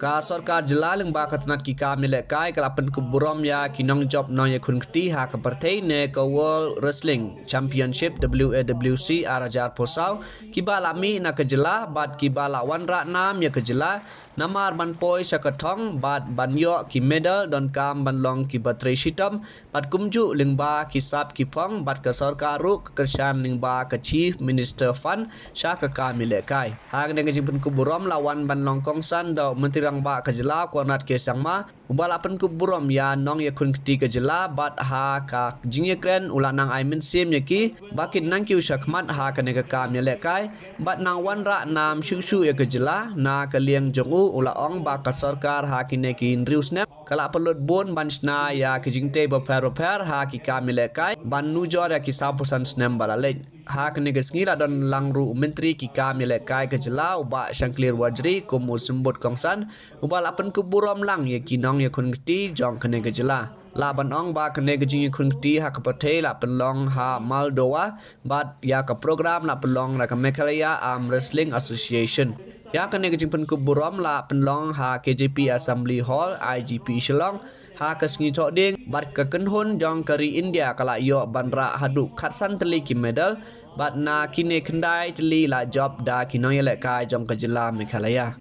Ka sorkar Jylla lengba katnat kika milekai kala Pynkup Burom ya kinong job Nongiakhunkti ha kepertei ne ke World Wrestling Championship WAWC arajar posau Kiba lami na ke Jylla bat Kiba lawan raknam ya ke Jylla namar ban poi sakatong bat ban yo ki medal don kam ban long ki batre shitam bat kumju lengba kisap kipong bat ke sorkar ru kekersian lengba ke Chief Minister Fund sya ke milekai hang dengan Pynkup Burom lawan ban long kongsan do menteri ba ke Jylla kuanat ke sangma ubala Pynkup Burom ya Nongiakhunkti ke Jylla bat ha ka jingyekren ulanang ai mensim yaki bakin nang kiu syakmat ha ke nega kam lekai bat nang wan ra nam shu ya ke Jylla na ke liang jongu ula ong ba ka sarkar ha kine ki riu snap kala pelot bon ban sna ya ke jingte baper ha ki kam lekai ban nu jor ya ki sapusan snam balalej ha kene gesngira don langru menteri ki kam lekai ke Jylla uba syangklir wajri kumu sembut kongsan uba la Pynkup Burom lang ye kinong ye Nongiakhunkti jong kene ke Jylla la ban ong ba kene ke Nongiakhunkti ha kapate la penlong ha Maldoa bat ya ka program la penlong la ka Meghalaya Arm Wrestling Association ya kene ke Pynkup Burom la penlong ha KJP Assembly Hall IGP Shillong ha ke sngi tok ding bat ke kenhun jong kari India kala yo bandra hadu khatsan teli ki medal bat na kine kendai teli la job da kinong ye lekai jong ke Jylla Meghalaya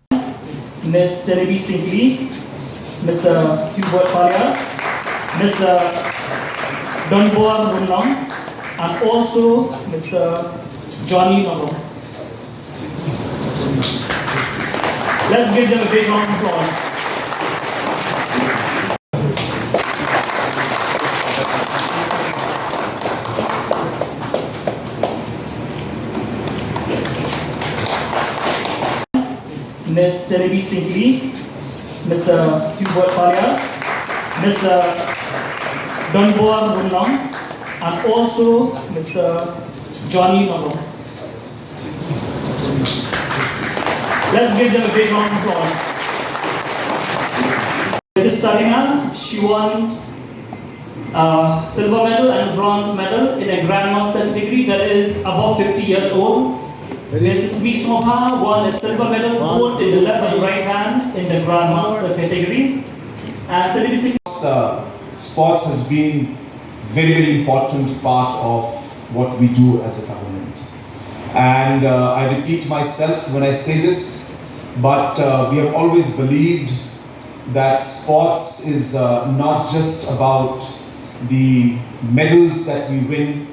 Miss Serebi Singli, Mr. Kiba, Mr. Donboa Runong, and also Mr. Johnny Nogo. Let's give them a big round of applause. Miss Serebi Singli, Mr. Kiba, Mr. Donboa Runong, and also Mr. Johnny Nogo. Let's give them a big round of applause. Mrs. Tarina, she won a silver medal and a bronze medal in a grandmaster degree that is above 50 years old. Mrs. Meet Moha won a silver medal both in the left and right hand in the grandmaster category. And sports has been very important part of what we do as a government. And I repeat myself when I say this, but we have always believed that sports is not just about the medals that we win,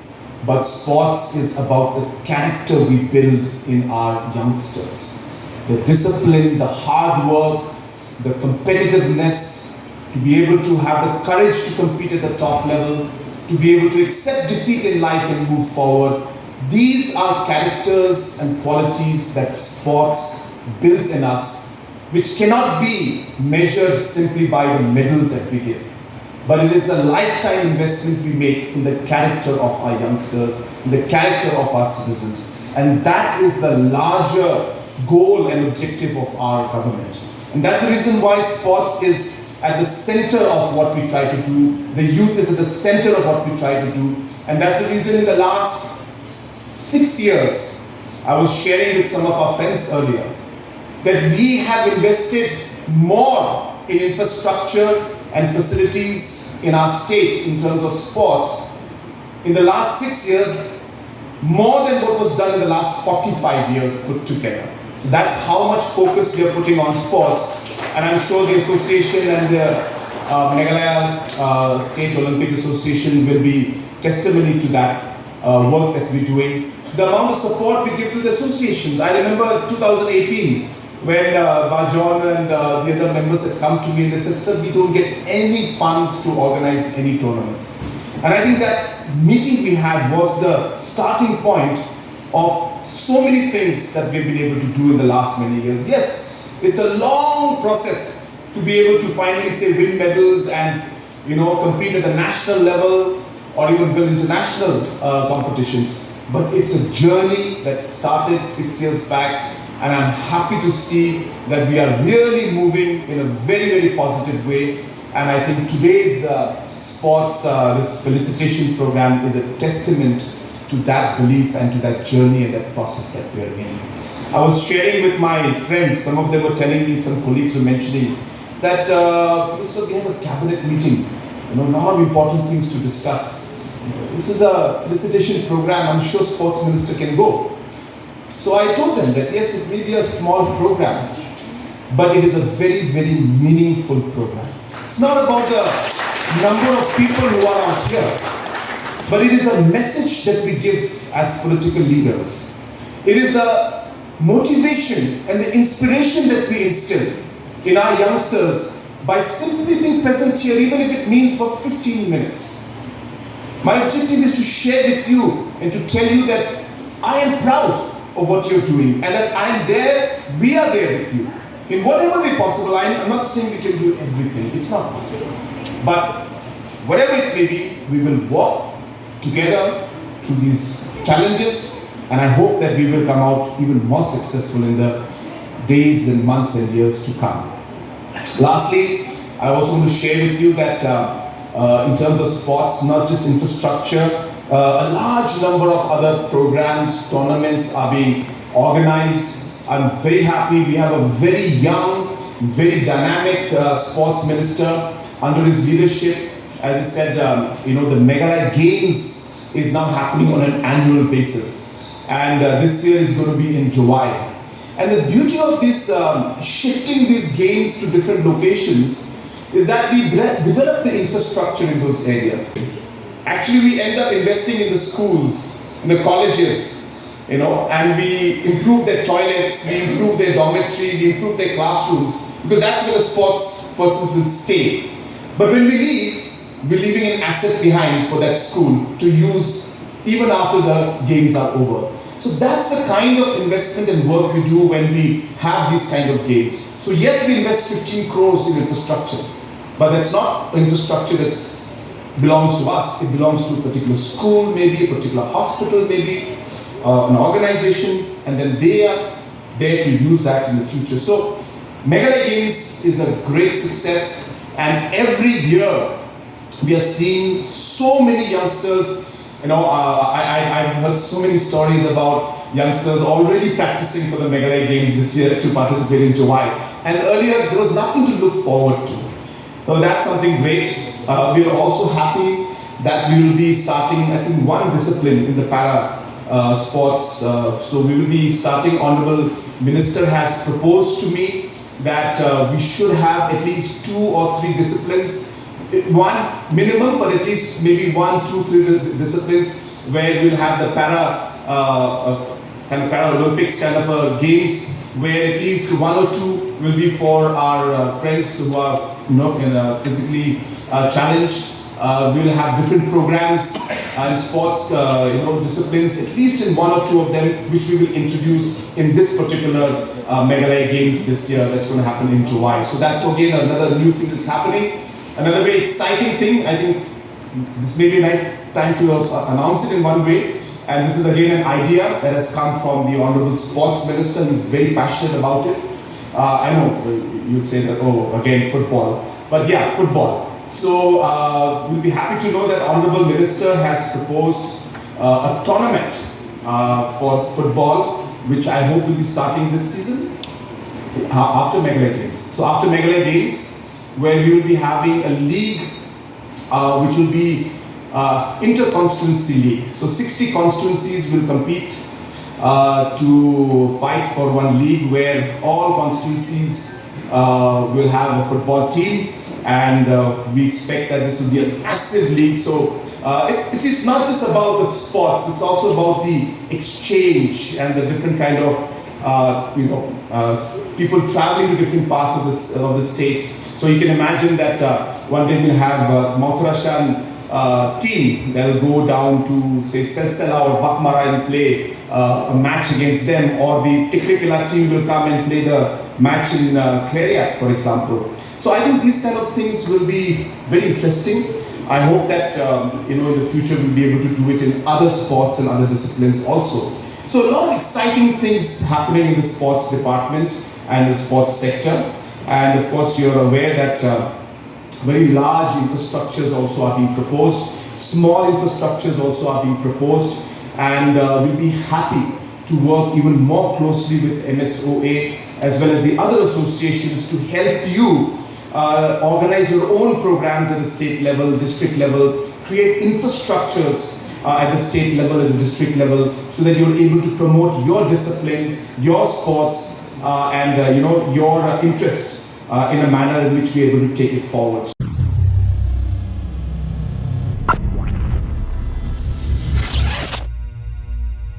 but sports is about the character we build in our youngsters. The discipline, the hard work, the competitiveness, to be able to have the courage to compete at the top level, to be able to accept defeat in life and move forward. These are characters and qualities that sports builds in us, which cannot be measured simply by the medals that we give. But it is a lifetime investment we make in the character of our youngsters, in the character of our citizens. And that is the larger goal and objective of our government. And that's the reason why sports is at the center of what we try to do. The youth is at the center of what we try to do. And that's the reason in the last 6 years, I was sharing with some of our friends earlier, that we have invested more in infrastructure and facilities in our state in terms of sports in the last 6 years, more than what was done in the last 45 years put together. So that's how much focus we are putting on sports, and I'm sure the association and the Meghalaya State Olympic Association will be testimony to that work that we're doing. The amount of support we give to the associations. I remember 2018 when Bajon and the other members had come to me and they said, "Sir, we don't get any funds to organize any tournaments." And I think that meeting we had was the starting point of so many things that we've been able to do in the last many years. Yes, it's a long process to be able to finally say win medals and compete at the national level or even win international competitions. But it's a journey that started 6 years back. And I'm happy to see that we are really moving in a very, very positive way. And I think today's sports, this felicitation program is a testament to that belief and to that journey and that process that we are in. I was sharing with my friends, some of them were telling me, some colleagues were mentioning that so we have a cabinet meeting, a lot of important things to discuss. This is a visitation program, I'm sure sports minister can go. So I told them that yes, it may be a small program, but it is a very, very meaningful program. It's not about the number of people who are out here, but it is a message that we give as political leaders. It is a motivation and the inspiration that we instill in our youngsters by simply being present here, even if it means for 15 minutes. My objective is to share with you and to tell you that I am proud of what you're doing and that I am there, we are there with you. In whatever way possible, I'm not saying we can do everything, it's not possible. But whatever it may be, we will walk together through these challenges, and I hope that we will come out even more successful in the days and months and years to come. Lastly, I also want to share with you that in terms of sports, not just infrastructure, a large number of other programs, tournaments are being organized. I'm very happy. We have a very young, very dynamic sports minister under his leadership. As I said, the Meghalaya Games is now happening on an annual basis. And this year is going to be in July. And the beauty of this, shifting these games to different locations, is that we develop the infrastructure in those areas. Actually, we end up investing in the schools, in the colleges, and we improve their toilets, we improve their dormitory, we improve their classrooms, because that's where the sports persons will stay. But when we leave, we're leaving an asset behind for that school to use even after the games are over. So that's the kind of investment and work we do when we have these kind of games. So yes, we invest 15 crores in infrastructure, but that's not infrastructure that belongs to us. It belongs to a particular school, maybe a particular hospital, maybe an organization, and then they are there to use that in the future. So Meghalaya Games is a great success, and every year we are seeing so many youngsters. I've heard so many stories about youngsters already practicing for the Meghalaya Games this year to participate in July. And earlier there was nothing to look forward to. So that's something great. We are also happy that we will be starting, I think, one discipline in the para sports. So we will be starting. Honorable Minister has proposed to me that we should have at least 2 or 3 disciplines. One minimum, but at least maybe 1, 2, 3 disciplines where we'll have the Paralympics kind of games, where at least 1 or 2 will be for our friends who are physically challenged. We'll have different programs and sports disciplines, at least in 1 or 2 of them, which we will introduce in this particular Meghalaya Games this year. That's going to happen in July. So that's again another new thing that's happening. Another very exciting thing, I think this may be a nice time to announce it in one way, and this is again an idea that has come from the Honorable Sports Minister. He's very passionate about it. I know you'd say that, oh, again, football. But yeah, football. So we'll be happy to know that Honorable Minister has proposed a tournament for football, which I hope will be starting this season, after Meghalaya Games. So after Meghalaya Games, where we will be having a league which will be inter-constituency league. So 60 constituencies will compete to fight for one league, where all constituencies will have a football team, and we expect that this will be a massive league. So it's not just about the sports, it's also about the exchange and the different kind of people traveling to different parts of the state. So you can imagine that one day we'll have Maurashan team that will go down to, say, Selsela or Bakmara and play a match against them, or the Tikrekila team will come and play the match in Clariat, for example. So I think these kind of things will be very interesting. I hope that in the future we'll be able to do it in other sports and other disciplines also. So a lot of exciting things happening in the sports department and the sports sector. And of course, you're aware that very large infrastructures also are being proposed. Small infrastructures also are being proposed. And we'll be happy to work even more closely with MSOA as well as the other associations to help you organize your own programs at the state level, district level, create infrastructures at the state level and the district level so that you're able to promote your discipline, your sports and your interest in a manner in which we're able to take it forward.